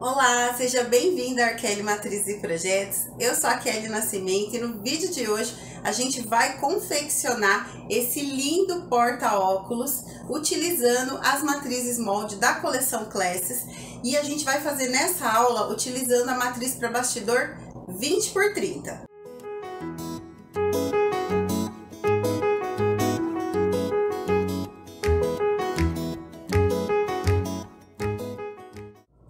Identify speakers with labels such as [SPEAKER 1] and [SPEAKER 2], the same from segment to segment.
[SPEAKER 1] Olá, seja bem-vindo à Arkelly Matriz e Projetos. Eu sou a Kelly Nascimento e no vídeo de hoje a gente vai confeccionar esse lindo porta-óculos utilizando as matrizes molde da coleção Classes, e a gente vai fazer nessa aula utilizando a matriz para bastidor 20 por 30.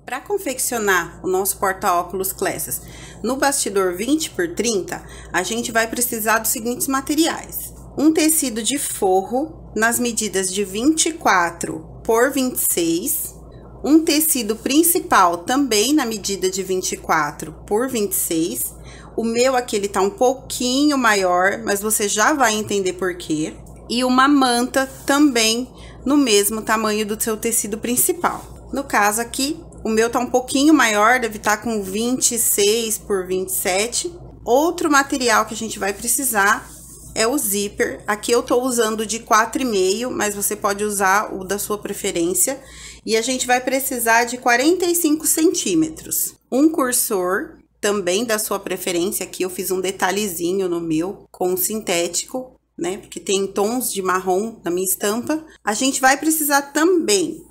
[SPEAKER 1] Para confeccionar o nosso porta-óculos Classes no bastidor 20 por 30, a gente vai precisar dos seguintes materiais: um tecido de forro nas medidas de 24 por 26, um tecido principal também na medida de 24 por 26, o meu aqui ele tá um pouquinho maior, mas você já vai entender por quê, e uma manta também no mesmo tamanho do seu tecido principal. No caso aqui, o meu tá um pouquinho maior, deve estar com 26 por 27. Outro material que a gente vai precisar é o zíper. Aqui eu tô usando de 4,5, mas você pode usar o da sua preferência. E a gente vai precisar de 45 centímetros. Um cursor, também da sua preferência. Aqui eu fiz um detalhezinho no meu com sintético, né? Porque tem tons de marrom na minha estampa. A gente vai precisar também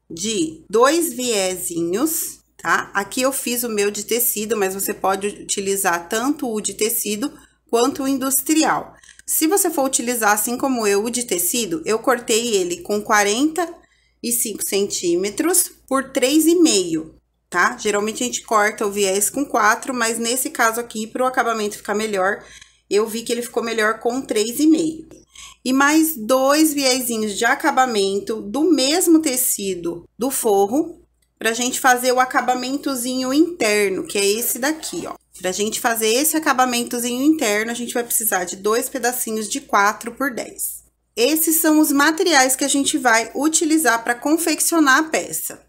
[SPEAKER 1] de 2 viezinhos, tá? Aqui eu fiz o meu de tecido, mas você pode utilizar tanto o de tecido quanto o industrial. Se você for utilizar, assim como eu, o de tecido, eu cortei ele com 45 centímetros por 3,5, tá? Geralmente a gente corta o viés com 4, mas nesse caso aqui, para o acabamento ficar melhor, eu vi que ele ficou melhor com 3,5. E mais 2 viezinhos de acabamento do mesmo tecido do forro, pra gente fazer o acabamentozinho interno, que é esse daqui, ó. Pra gente fazer esse acabamentozinho interno, a gente vai precisar de 2 pedacinhos de 4 por 10. Esses são os materiais que a gente vai utilizar para confeccionar a peça.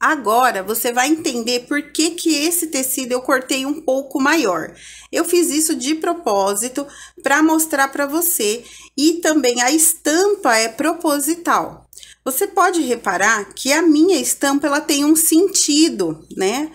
[SPEAKER 1] Agora, você vai entender por que esse tecido eu cortei um pouco maior. Eu fiz isso de propósito para mostrar para você, e também a estampa é proposital. Você pode reparar que a minha estampa, ela tem um sentido, né?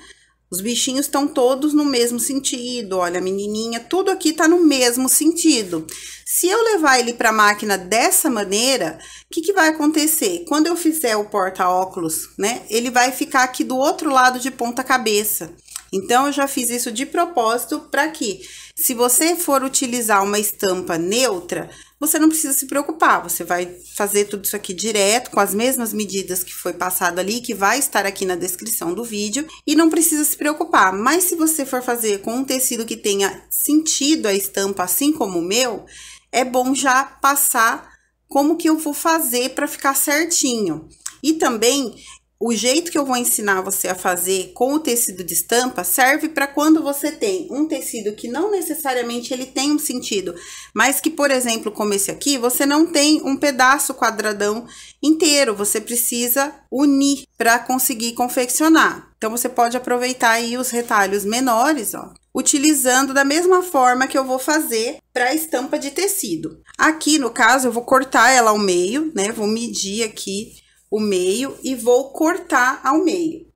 [SPEAKER 1] Os bichinhos estão todos no mesmo sentido, olha, a menininha, tudo aqui tá no mesmo sentido. Se eu levar ele para a máquina dessa maneira, o que vai acontecer? Quando eu fizer o porta-óculos, né, ele vai ficar aqui do outro lado de ponta cabeça. Então, eu já fiz isso de propósito para que, se você for utilizar uma estampa neutra, você não precisa se preocupar, você vai fazer tudo isso aqui direto, com as mesmas medidas que foi passado ali, que vai estar aqui na descrição do vídeo, e não precisa se preocupar. Mas se você for fazer com um tecido que tenha sentido a estampa, assim como o meu, é bom já passar como que eu vou fazer para ficar certinho. E também, o jeito que eu vou ensinar você a fazer com o tecido de estampa serve para quando você tem um tecido que não necessariamente ele tem um sentido, mas que, por exemplo, como esse aqui, você não tem um pedaço quadradão inteiro, você precisa unir para conseguir confeccionar. Então, você pode aproveitar aí os retalhos menores, ó, utilizando da mesma forma que eu vou fazer para a estampa de tecido. Aqui, no caso, eu vou cortar ela ao meio, né? Vou medir aqui o meio e vou cortar ao meio.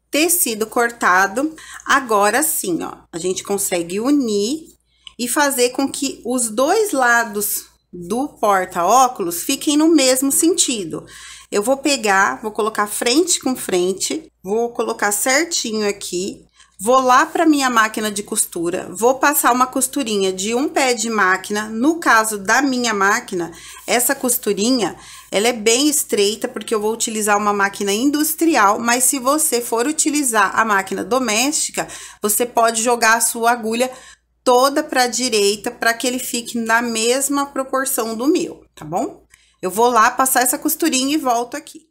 [SPEAKER 1] Tecido cortado, agora sim, ó, a gente consegue unir e fazer com que os dois lados do porta-óculos fiquem no mesmo sentido. Eu vou pegar, vou colocar frente com frente, vou colocar certinho aqui. Vou lá para minha máquina de costura, vou passar uma costurinha de um pé de máquina. No caso da minha máquina, essa costurinha, ela é bem estreita, porque eu vou utilizar uma máquina industrial, mas se você for utilizar a máquina doméstica, você pode jogar a sua agulha toda para a direita, para que ele fique na mesma proporção do meu, tá bom? Eu vou lá passar essa costurinha e volto aqui.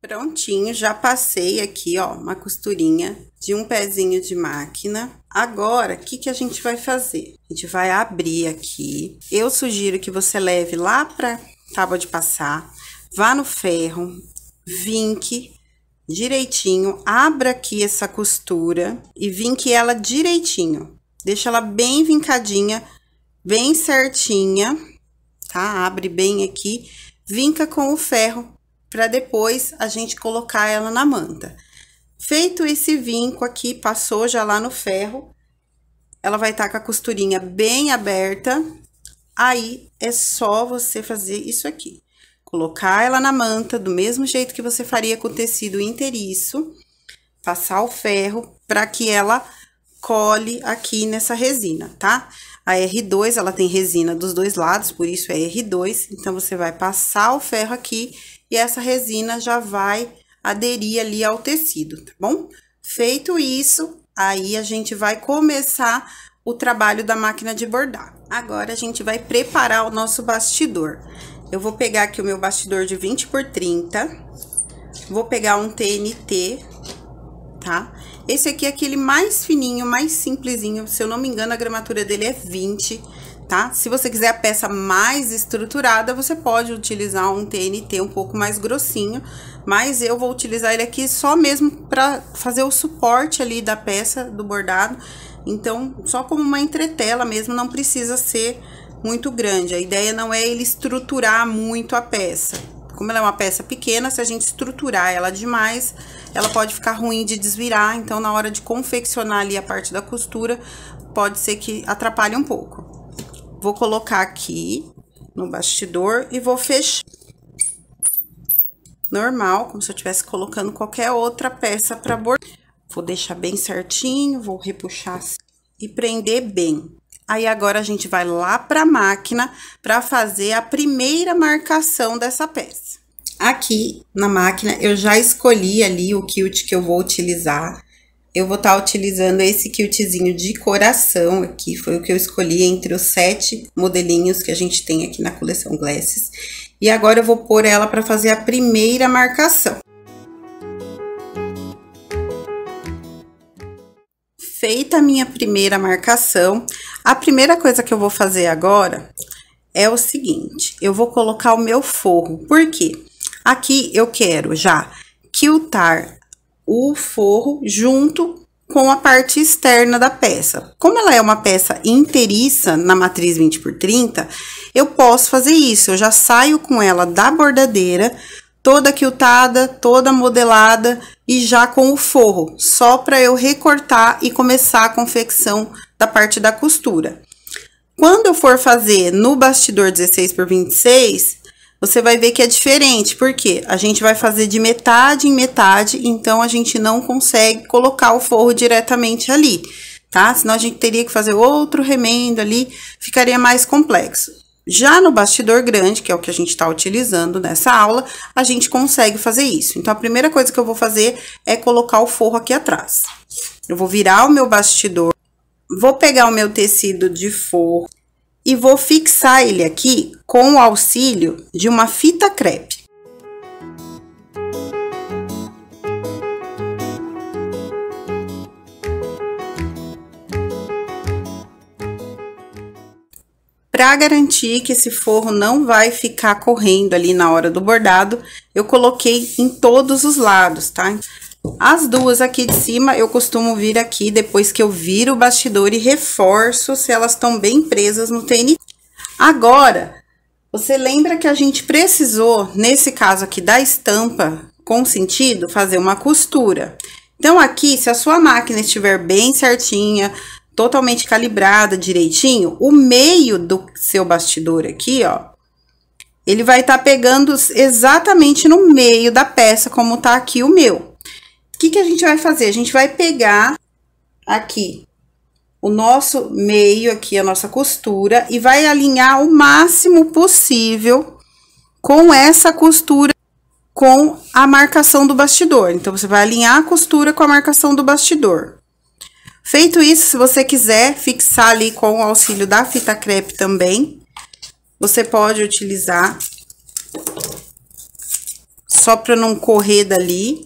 [SPEAKER 1] Prontinho, já passei aqui, ó, uma costurinha de um pezinho de máquina. Agora, o que a gente vai fazer? A gente vai abrir aqui. Eu sugiro que você leve lá pra tábua de passar, vá no ferro, vinque direitinho, abra aqui essa costura e vinque ela direitinho. Deixa ela bem vincadinha bem certinha, tá? Abre bem aqui, vinca com o ferro para depois a gente colocar ela na manta. Feito esse vinco aqui, passou já lá no ferro, ela vai estar com a costurinha bem aberta. Aí, é só você fazer isso aqui. Colocar ela na manta, do mesmo jeito que você faria com o tecido inteiriço. Passar o ferro para que ela cole aqui nessa resina, tá? A R2, ela tem resina dos dois lados, por isso é R2. Então, você vai passar o ferro aqui e essa resina já vai aderir ali ao tecido, tá bom? Feito isso, aí a gente vai começar o trabalho da máquina de bordar. Agora, a gente vai preparar o nosso bastidor. Eu vou pegar aqui o meu bastidor de 20 por 30. Vou pegar um TNT, tá? Esse aqui é aquele mais fininho, mais simplesinho. Se eu não me engano, a gramatura dele é 20, tá? Se você quiser a peça mais estruturada, você pode utilizar um TNT um pouco mais grossinho. Mas eu vou utilizar ele aqui só mesmo para fazer o suporte ali da peça, do bordado. Então, só como uma entretela mesmo, não precisa ser muito grande. A ideia não é ele estruturar muito a peça. Como ela é uma peça pequena, se a gente estruturar ela demais, ela pode ficar ruim de desvirar. Então, na hora de confeccionar ali a parte da costura, pode ser que atrapalhe um pouco. Vou colocar aqui no bastidor e vou fechar. Normal, como se eu estivesse colocando qualquer outra peça para bordar. Vou deixar bem certinho, vou repuxar assim e prender bem. Aí, agora, a gente vai lá pra máquina pra fazer a primeira marcação dessa peça. Aqui, na máquina, eu já escolhi ali o quilt que eu vou utilizar. Eu vou estar utilizando esse quiltzinho de coração aqui, foi o que eu escolhi entre os 7 modelinhos que a gente tem aqui na coleção Glasses. E agora, eu vou pôr ela pra fazer a primeira marcação. Feita a minha primeira marcação, a primeira coisa que eu vou fazer agora é o seguinte, eu vou colocar o meu forro. Por quê? Aqui eu quero já quiltar o forro junto com a parte externa da peça. Como ela é uma peça inteiriça na matriz 20 por 30, eu posso fazer isso. Eu já saio com ela da bordadeira, toda quiltada, toda modelada e já com o forro, só para eu recortar e começar a confecção da parte da costura. Quando eu for fazer no bastidor 16 por 26, você vai ver que é diferente, porque a gente vai fazer de metade em metade, então a gente não consegue colocar o forro diretamente ali, tá? Senão a gente teria que fazer outro remendo ali, ficaria mais complexo. Já no bastidor grande, que é o que a gente está utilizando nessa aula, a gente consegue fazer isso. Então, a primeira coisa que eu vou fazer é colocar o forro aqui atrás. Eu vou virar o meu bastidor, vou pegar o meu tecido de forro e vou fixar ele aqui com o auxílio de uma fita crepe. Para garantir que esse forro não vai ficar correndo ali na hora do bordado, eu coloquei em todos os lados, tá? As duas aqui de cima, eu costumo vir aqui depois que eu viro o bastidor e reforço se elas estão bem presas no TNT. Agora, você lembra que a gente precisou, nesse caso aqui da estampa com sentido, fazer uma costura. Então, aqui, se a sua máquina estiver bem certinha, totalmente calibrada, direitinho, o meio do seu bastidor aqui, ó, ele vai estar pegando exatamente no meio da peça, como tá aqui o meu. O que que a gente vai fazer? A gente vai pegar aqui o nosso meio, aqui a nossa costura, e vai alinhar o máximo possível com essa costura, com a marcação do bastidor. Então, você vai alinhar a costura com a marcação do bastidor. Feito isso, se você quiser fixar ali com o auxílio da fita crepe também, você pode utilizar só para não correr dali.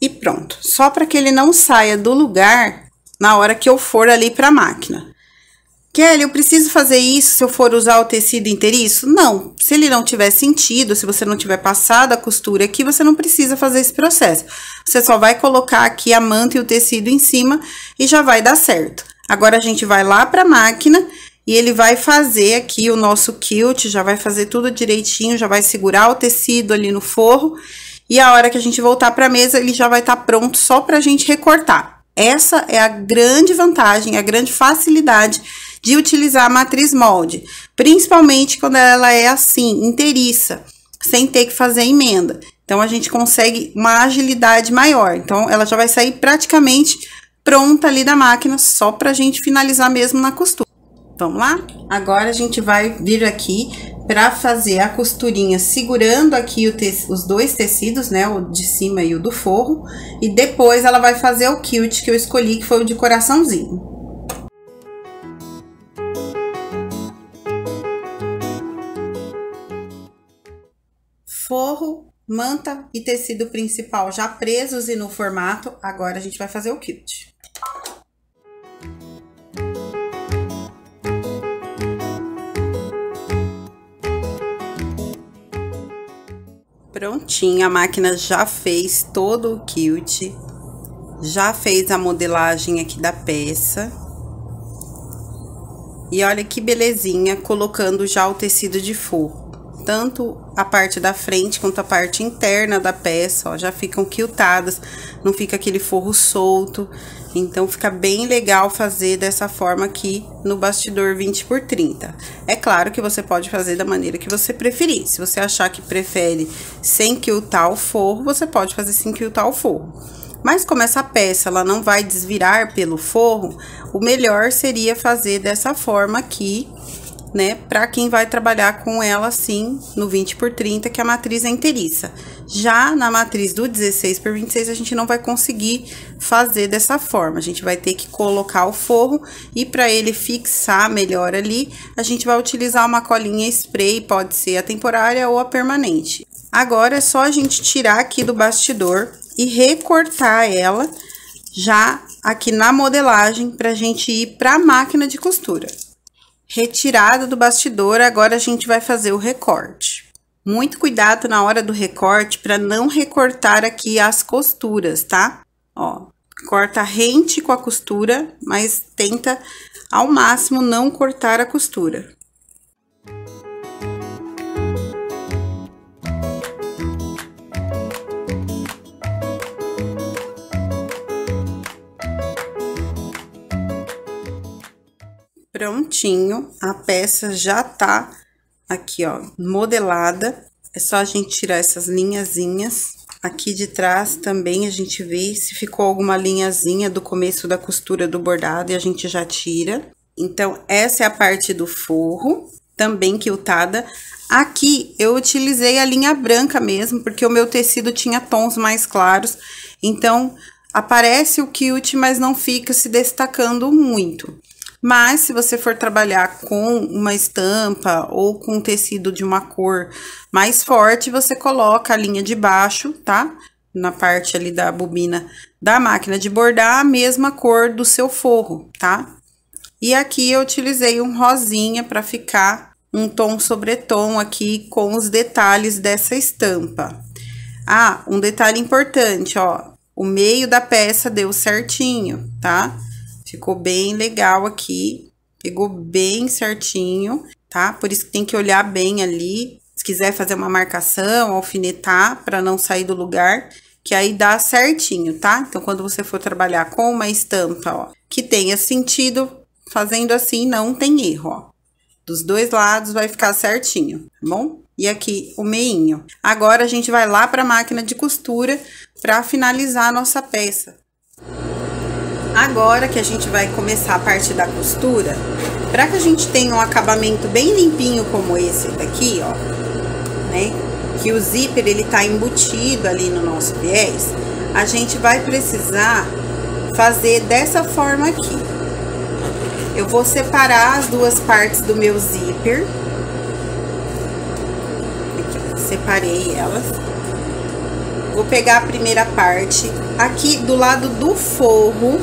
[SPEAKER 1] E pronto, só para que ele não saia do lugar na hora que eu for ali para a máquina. Kelly, eu preciso fazer isso se eu for usar o tecido inteiriço? Não, se ele não tiver sentido, se você não tiver passado a costura aqui, você não precisa fazer esse processo. Você só vai colocar aqui a manta e o tecido em cima e já vai dar certo. Agora, a gente vai lá para a máquina e ele vai fazer aqui o nosso quilt, já vai fazer tudo direitinho, já vai segurar o tecido ali no forro. E a hora que a gente voltar para a mesa, ele já vai estar pronto só para a gente recortar. Essa é a grande vantagem, a grande facilidade de utilizar a matriz molde, principalmente quando ela é assim, inteiriça, sem ter que fazer emenda. Então, a gente consegue uma agilidade maior. Então, ela já vai sair praticamente pronta ali da máquina, só pra gente finalizar mesmo na costura. Vamos lá? Agora, a gente vai vir aqui para fazer a costurinha segurando aqui os dois tecidos, né, o de cima e o do forro, e depois ela vai fazer o quilt que eu escolhi, que foi o de coraçãozinho. Forro, manta e tecido principal já presos e no formato, agora a gente vai fazer o quilt. Prontinho, a máquina já fez todo o quilt, já fez a modelagem aqui da peça. E olha que belezinha, colocando já o tecido de forro. Tanto a parte da frente quanto a parte interna da peça, ó, já ficam quiltadas, não fica aquele forro solto. Então, fica bem legal fazer dessa forma aqui no bastidor 20 por 30. É claro que você pode fazer da maneira que você preferir. Se você achar que prefere sem quiltar o forro, você pode fazer sem quiltar o forro. Mas como essa peça, ela não vai desvirar pelo forro, o melhor seria fazer dessa forma aqui, né, para quem vai trabalhar com ela assim no 20 por 30, que a matriz é inteiriça. Já na matriz do 16 por 26, a gente não vai conseguir fazer dessa forma. A gente vai ter que colocar o forro e para ele fixar melhor ali, a gente vai utilizar uma colinha spray, pode ser a temporária ou a permanente. Agora é só a gente tirar aqui do bastidor e recortar ela já aqui na modelagem pra gente ir para a máquina de costura. Retirada do bastidor, agora a gente vai fazer o recorte. Muito cuidado na hora do recorte para não recortar aqui as costuras, tá? Ó, corta rente com a costura, mas tenta ao máximo não cortar a costura. Prontinho, a peça já tá aqui, ó, modelada. É só a gente tirar essas linhazinhas. Aqui de trás também a gente vê se ficou alguma linhazinha do começo da costura do bordado e a gente já tira. Então, essa é a parte do forro, também quiltada. Aqui eu utilizei a linha branca mesmo, porque o meu tecido tinha tons mais claros. Então, aparece o quilt, mas não fica se destacando muito. Mas, se você for trabalhar com uma estampa ou com tecido de uma cor mais forte, você coloca a linha de baixo, tá? Na parte ali da bobina da máquina de bordar, a mesma cor do seu forro, tá? E aqui eu utilizei um rosinha para ficar um tom sobre tom aqui com os detalhes dessa estampa. Ah, um detalhe importante, ó, o meio da peça deu certinho, tá? Ficou bem legal aqui, pegou bem certinho, tá? Por isso que tem que olhar bem ali, se quiser fazer uma marcação, alfinetar, para não sair do lugar, que aí dá certinho, tá? Então, quando você for trabalhar com uma estampa, ó, que tenha sentido, fazendo assim, não tem erro, ó. Dos dois lados vai ficar certinho, tá bom? E aqui o meinho. Agora, a gente vai lá para a máquina de costura para finalizar a nossa peça. Agora que a gente vai começar a parte da costura, para que a gente tenha um acabamento bem limpinho como esse daqui, ó, né? Que o zíper ele tá embutido ali no nosso viés, a gente vai precisar fazer dessa forma aqui. Eu vou separar as duas partes do meu zíper. Aqui, separei elas. Vou pegar a primeira parte aqui do lado do forro,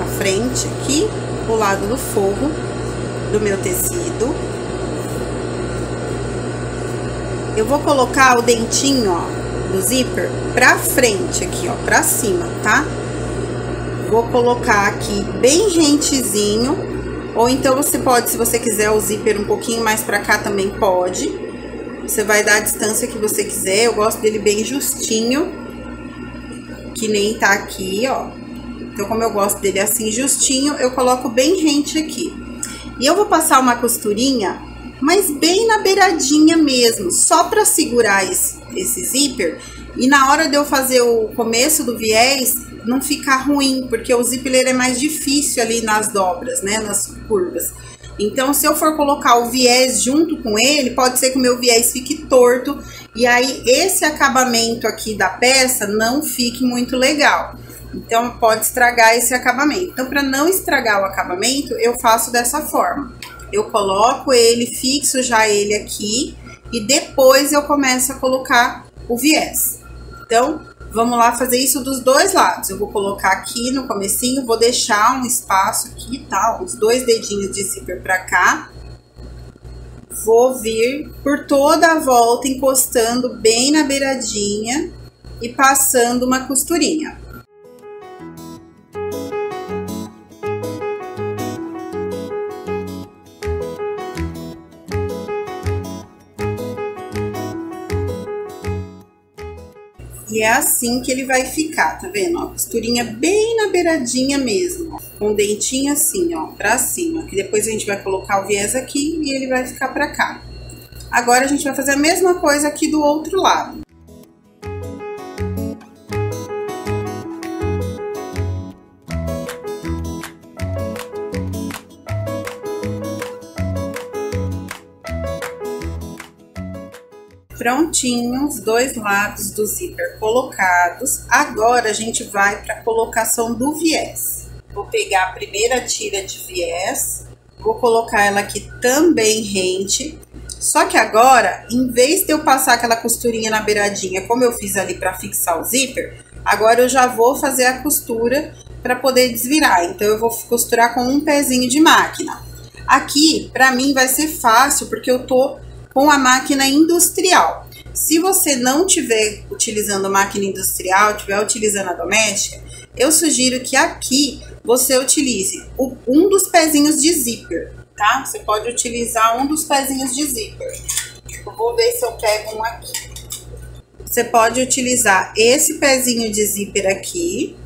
[SPEAKER 1] a frente aqui, o lado do forro, do meu tecido. Eu vou colocar o dentinho, ó, do zíper pra frente aqui, ó, pra cima, tá? Vou colocar aqui bem rentezinho, ou então você pode, se você quiser o zíper um pouquinho mais pra cá também pode. Você vai dar a distância que você quiser, eu gosto dele bem justinho, que nem tá aqui, ó. Então, como eu gosto dele assim justinho, eu coloco bem rente aqui. E eu vou passar uma costurinha, mas bem na beiradinha mesmo, só pra segurar esse zíper. E na hora de eu fazer o começo do viés, não ficar ruim, porque o zíper ele é mais difícil ali nas dobras, né, nas curvas. Então, se eu for colocar o viés junto com ele, pode ser que o meu viés fique torto, e aí esse acabamento aqui da peça não fique muito legal. Então, pode estragar esse acabamento. Então, para não estragar o acabamento, eu faço dessa forma. Eu coloco ele, fixo já ele aqui, e depois eu começo a colocar o viés. Então, vamos lá fazer isso dos dois lados. Eu vou colocar aqui no comecinho, vou deixar um espaço aqui, tá? Uns 2 dedinhos de zíper pra cá. Vou vir por toda a volta, encostando bem na beiradinha e passando uma costurinha. E é assim que ele vai ficar, tá vendo? Ó, costurinha bem na beiradinha mesmo, ó, com o dentinho assim, ó, pra cima. Que depois a gente vai colocar o viés aqui e ele vai ficar pra cá. Agora a gente vai fazer a mesma coisa aqui do outro lado. Prontinho, os dois lados do zíper colocados. Agora a gente vai para a colocação do viés. Vou pegar a primeira tira de viés, vou colocar ela aqui também rente. Só que agora, em vez de eu passar aquela costurinha na beiradinha, como eu fiz ali para fixar o zíper, agora eu já vou fazer a costura para poder desvirar. Então eu vou costurar com um pezinho de máquina. Aqui, para mim, vai ser fácil, porque eu tô com a máquina industrial. Se você não estiver utilizando máquina industrial, estiver utilizando a doméstica, eu sugiro que aqui você utilize um dos pezinhos de zíper, tá? Você pode utilizar um dos pezinhos de zíper. Eu vou ver se eu pego um aqui. Você pode utilizar esse pezinho de zíper aqui,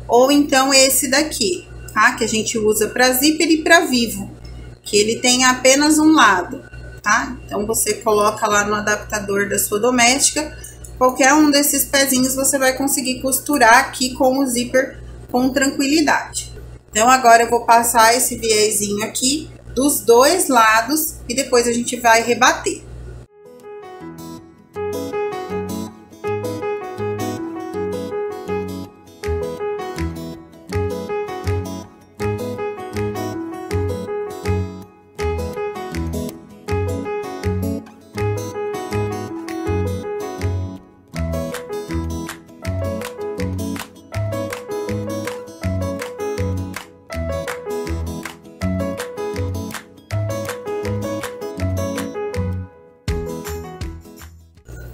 [SPEAKER 1] ou então esse daqui, tá? Que a gente usa para zíper e para vivo, que ele tem apenas um lado. Tá? Então, você coloca lá no adaptador da sua doméstica, qualquer um desses pezinhos você vai conseguir costurar aqui com o zíper com tranquilidade. Então, agora eu vou passar esse viezinho aqui dos dois lados e depois a gente vai rebater.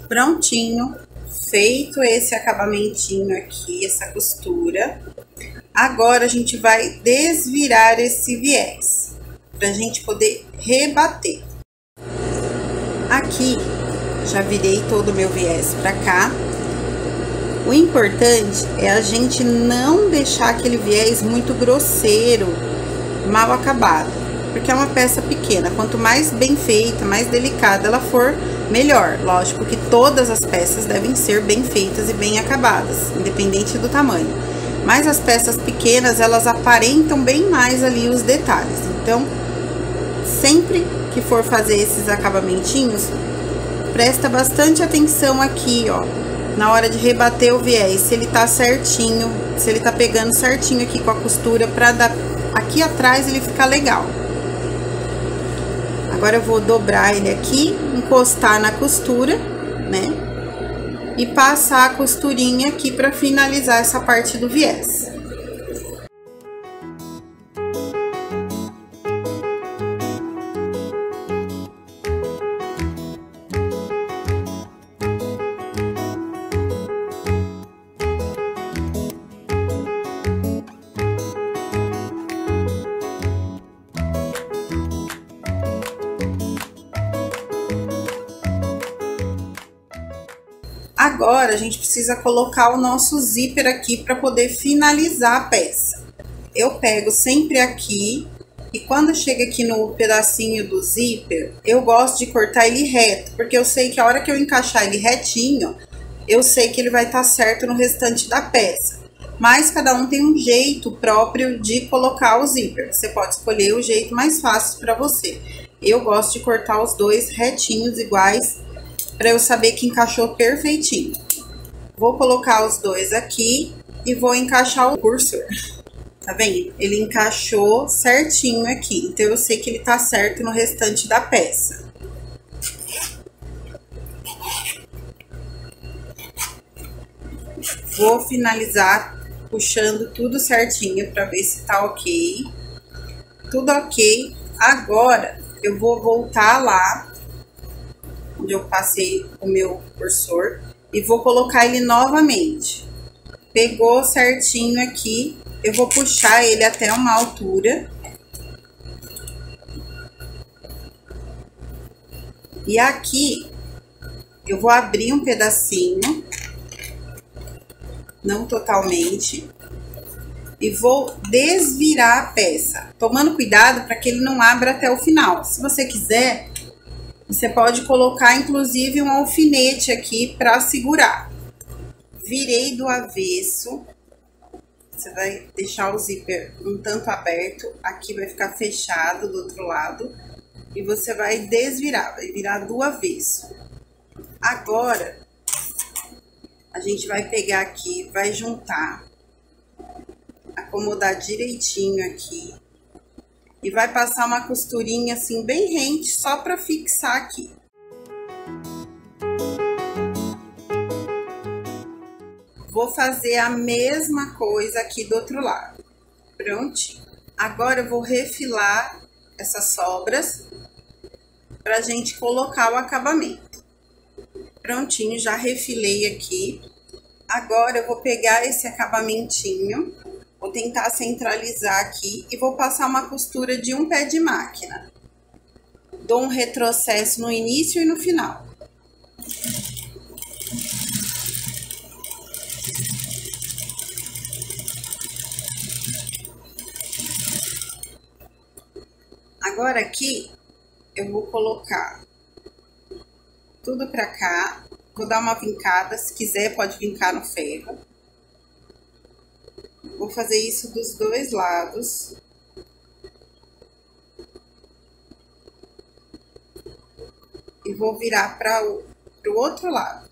[SPEAKER 1] Prontinho, feito esse acabamentinho aqui, essa costura. Agora a gente vai desvirar esse viés, pra gente poder rebater. Aqui, já virei todo o meu viés pra cá. O importante é a gente não deixar aquele viés muito grosseiro, mal acabado, porque é uma peça pequena. Quanto mais bem feita, mais delicada ela for, melhor. Lógico que todas as peças devem ser bem feitas e bem acabadas, independente do tamanho. Mas as peças pequenas, elas aparentam bem mais ali os detalhes. Então, sempre que for fazer esses acabamentinhos, presta bastante atenção aqui, ó, na hora de rebater o viés, se ele tá certinho, se ele tá pegando certinho aqui com a costura, pra dar aqui atrás ele ficar legal. Agora eu vou dobrar ele aqui, encostar na costura, né? E passar a costurinha aqui para finalizar essa parte do viés. Agora, a gente precisa colocar o nosso zíper aqui para poder finalizar a peça. Eu pego sempre aqui e quando chega aqui no pedacinho do zíper, eu gosto de cortar ele reto, porque eu sei que a hora que eu encaixar ele retinho, eu sei que ele vai estar certo no restante da peça. Mas cada um tem um jeito próprio de colocar o zíper. Você pode escolher o jeito mais fácil para você. Eu gosto de cortar os dois retinhos iguais, para eu saber que encaixou perfeitinho. Vou colocar os dois aqui e vou encaixar o cursor. Tá vendo? Ele encaixou certinho aqui, então eu sei que ele tá certo no restante da peça. Vou finalizar puxando tudo certinho para ver se tá ok. Tudo ok. Agora eu vou voltar lá onde eu passei o meu cursor e vou colocar ele novamente. Pegou certinho aqui, eu vou puxar ele até uma altura. E aqui eu vou abrir um pedacinho, não totalmente, e vou desvirar a peça, tomando cuidado para que ele não abra até o final. Se você quiser, você pode colocar inclusive um alfinete aqui para segurar. Virei do avesso, você vai deixar o zíper um tanto aberto, aqui vai ficar fechado do outro lado, e você vai desvirar, vai virar do avesso. Agora, a gente vai pegar aqui, vai juntar, acomodar direitinho aqui, e vai passar uma costurinha assim bem rente, só para fixar aqui. Vou fazer a mesma coisa aqui do outro lado. Prontinho. Agora eu vou refilar essas sobras pra gente colocar o acabamento. Prontinho, já refilei aqui. Agora eu vou pegar esse acabamentinho, vou tentar centralizar aqui e vou passar uma costura de um pé de máquina. Dou um retrocesso no início e no final. Agora aqui, eu vou colocar tudo pra cá, vou dar uma vincada, se quiser pode vincar no ferro. Vou fazer isso dos dois lados. E vou virar para o outro lado.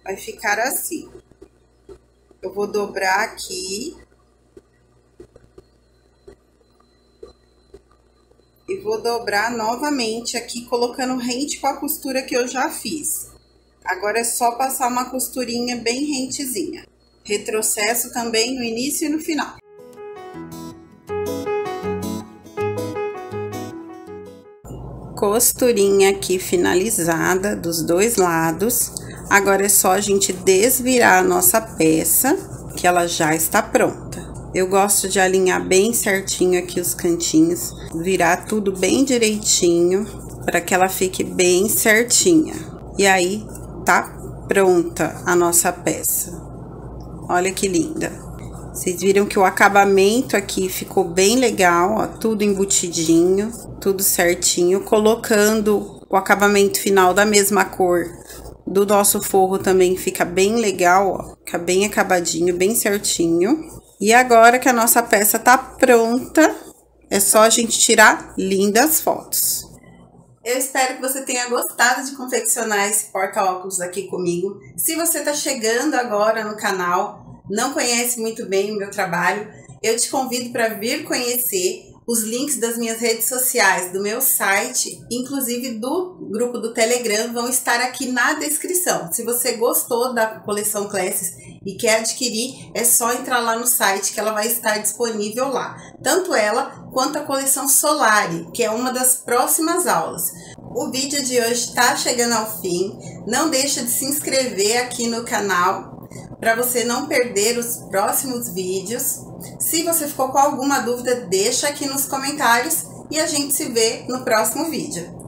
[SPEAKER 1] Vai ficar assim. Eu vou dobrar aqui. E vou dobrar novamente aqui, colocando rente com a costura que eu já fiz. Agora é só passar uma costurinha bem rentezinha. Retrocesso também no início e no final. Costurinha aqui finalizada dos dois lados. Agora é só a gente desvirar a nossa peça, que ela já está pronta. Eu gosto de alinhar bem certinho aqui os cantinhos, virar tudo bem direitinho, para que ela fique bem certinha. E aí, tá pronta a nossa peça. Olha que linda. Vocês viram que o acabamento aqui ficou bem legal, ó, tudo embutidinho, tudo certinho. Colocando o acabamento final da mesma cor do nosso forro também fica bem legal, ó, fica bem acabadinho, bem certinho. E agora que a nossa peça tá pronta, é só a gente tirar lindas fotos. Eu espero que você tenha gostado de confeccionar esse porta-óculos aqui comigo. Se você tá chegando agora no canal, não conhece muito bem o meu trabalho, eu te convido para vir conhecer. Os links das minhas redes sociais, do meu site, inclusive do grupo do Telegram, vão estar aqui na descrição. Se você gostou da coleção Classes e quer adquirir, é só entrar lá no site que ela vai estar disponível lá. Tanto ela quanto a coleção Solari, que é uma das próximas aulas. O vídeo de hoje está chegando ao fim. Não deixa de se inscrever aqui no canal para você não perder os próximos vídeos. Se você ficou com alguma dúvida, deixa aqui nos comentários e a gente se vê no próximo vídeo.